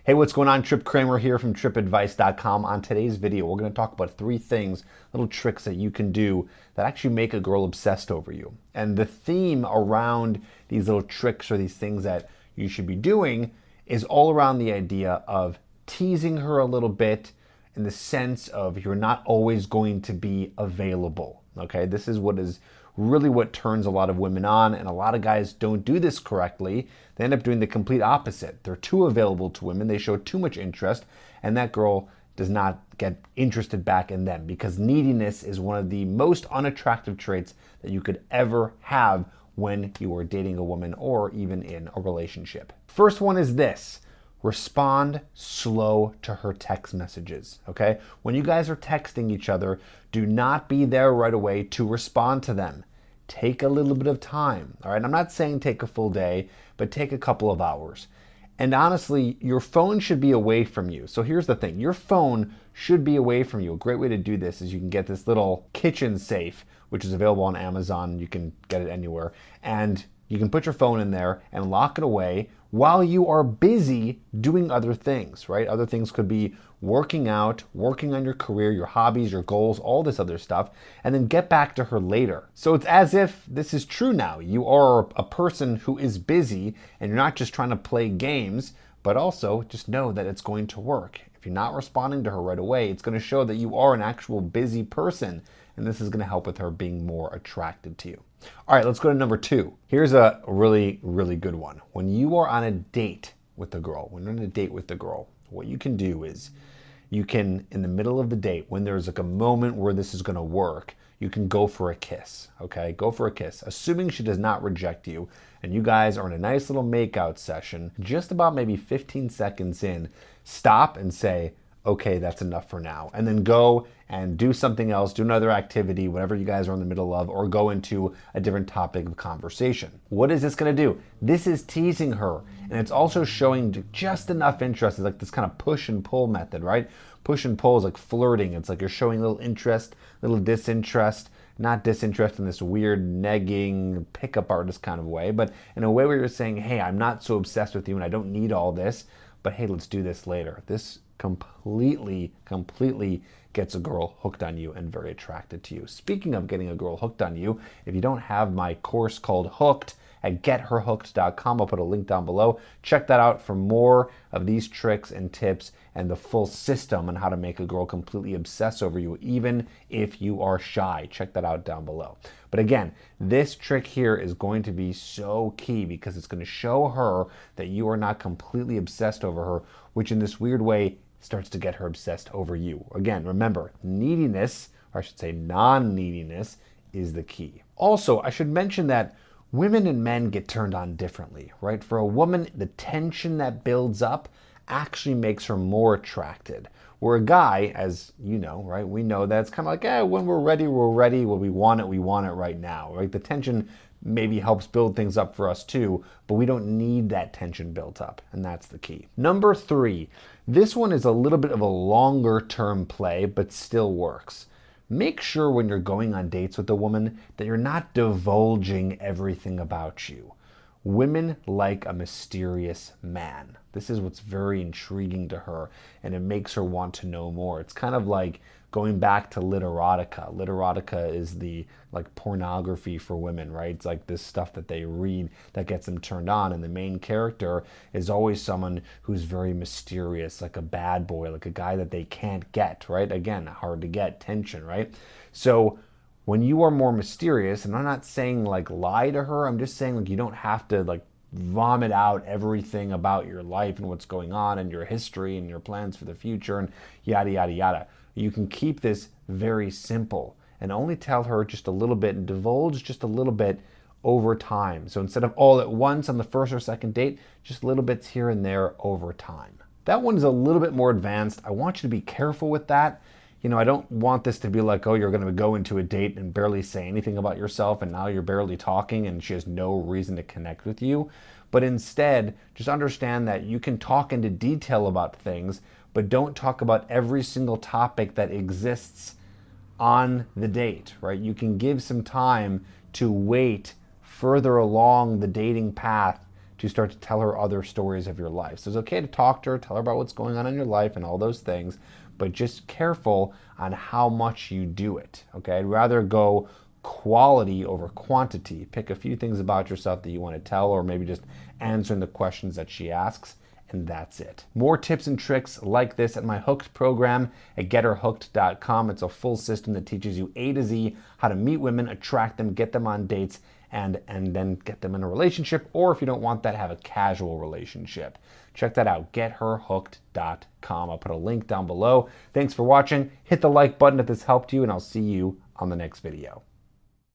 Hey, what's going on? Tripp Kramer here from trippadvice.com. On today's video, we're going to talk about 3 things, little tricks that you can do that actually make a girl obsessed over you. And the theme around these little tricks or these things that you should be doing is all around the idea of teasing her a little bit in the sense of you're not always going to be available. Okay, this is really what turns a lot of women on, and a lot of guys don't do this correctly. They end up doing the complete opposite. They're too available to women, they show too much interest, and that girl does not get interested back in them, because neediness is one of the most unattractive traits that you could ever have when you are dating a woman or even in a relationship. First one is this: respond slow to her text messages, okay? When you guys are texting each other, do not be there right away to respond to them. Take a little bit of time, all right? I'm not saying take a full day, but take a couple of hours. And honestly, your phone should be away from you. So here's the thing, your phone should be away from you. A great way to do this is you can get this little kitchen safe, which is available on Amazon. You can get it anywhere. And you can put your phone in there and lock it away while you are busy doing other things, right? Other things could be working out, working on your career, your hobbies, your goals, all this other stuff, and then get back to her later. So it's as if this is true now. You are a person who is busy, and you're not just trying to play games, but also just know that it's going to work. If you're not responding to her right away, it's going to show that you are an actual busy person, and this is going to help with her being more attracted to you. All right, let's go to number 2. Here's a really, really good one. When you are on a date with the girl, what you can do is you can, in the middle of the date, when there's like a moment where this is going to work, you can go for a kiss, okay? Go for a kiss, assuming she does not reject you, and you guys are in a nice little makeout session. Just about maybe 15 seconds in, stop and say, okay, that's enough for now. And then go and do something else, do another activity, whatever you guys are in the middle of, or go into a different topic of conversation. What is this gonna do? This is teasing her, and it's also showing just enough interest. It's like this kind of push and pull method, right? Push and pull is like flirting. It's like you're showing a little interest, little disinterest, not disinterest in this weird negging pickup artist kind of way, but in a way where you're saying, hey, I'm not so obsessed with you and I don't need all this, but hey, let's do this later. This completely gets a girl hooked on you and very attracted to you. Speaking of getting a girl hooked on you, if you don't have my course called Hooked at getherhooked.com, I'll put a link down below. Check that out for more of these tricks and tips and the full system on how to make a girl completely obsess over you, even if you are shy. Check that out down below. But again, this trick here is going to be so key because it's going to show her that you are not completely obsessed over her, which in this weird way starts to get her obsessed over you. Again, remember, neediness, or I should say non-neediness, is the key. Also, I should mention that women and men get turned on differently, right? For a woman, the tension that builds up actually makes her more attracted. Where a guy, as you know, right, we know that it's kind of like, when we're ready, we're ready. When we want it right now, right? The tension maybe helps build things up for us too, but we don't need that tension built up, and that's the key. Number 3, this one is a little bit of a longer term play, but still works. Make sure when you're going on dates with a woman that you're not divulging everything about you. Women like a mysterious man. This is what's very intriguing to her, and it makes her want to know more. It's kind of like going back to literotica. Literotica is the like pornography for women, right? It's like this stuff that they read that gets them turned on, and the main character is always someone who's very mysterious, like a bad boy, like a guy that they can't get, right? Again, hard to get, tension, right? So when you are more mysterious, and I'm not saying like lie to her, I'm just saying like you don't have to like vomit out everything about your life and what's going on and your history and your plans for the future and yada, yada, yada. You can keep this very simple and only tell her just a little bit and divulge just a little bit over time. So instead of all at once on the first or second date, just little bits here and there over time. That one's a little bit more advanced. I want you to be careful with that. You know, I don't want this to be like, oh, you're going to go into a date and barely say anything about yourself and now you're barely talking and she has no reason to connect with you. But instead, just understand that you can talk into detail about things, but don't talk about every single topic that exists on the date, right? You can give some time to wait further along the dating path to to start to tell her other stories of your life. So it's okay to talk to her, tell her about what's going on in your life and all those things, but just careful on how much you do it, okay? I'd rather go quality over quantity. Pick a few things about yourself that you want to tell, or maybe just answering the questions that she asks, and that's it. More tips and tricks like this at my Hooked program at getherhooked.com. It's a full system that teaches you A to Z how to meet women, attract them, get them on dates, and then get them in a relationship, or if you don't want that, have a casual relationship. Check that out, getherhooked.com. I'll put a link down below. Thanks for watching. Hit the like button if this helped you, and I'll see you on the next video.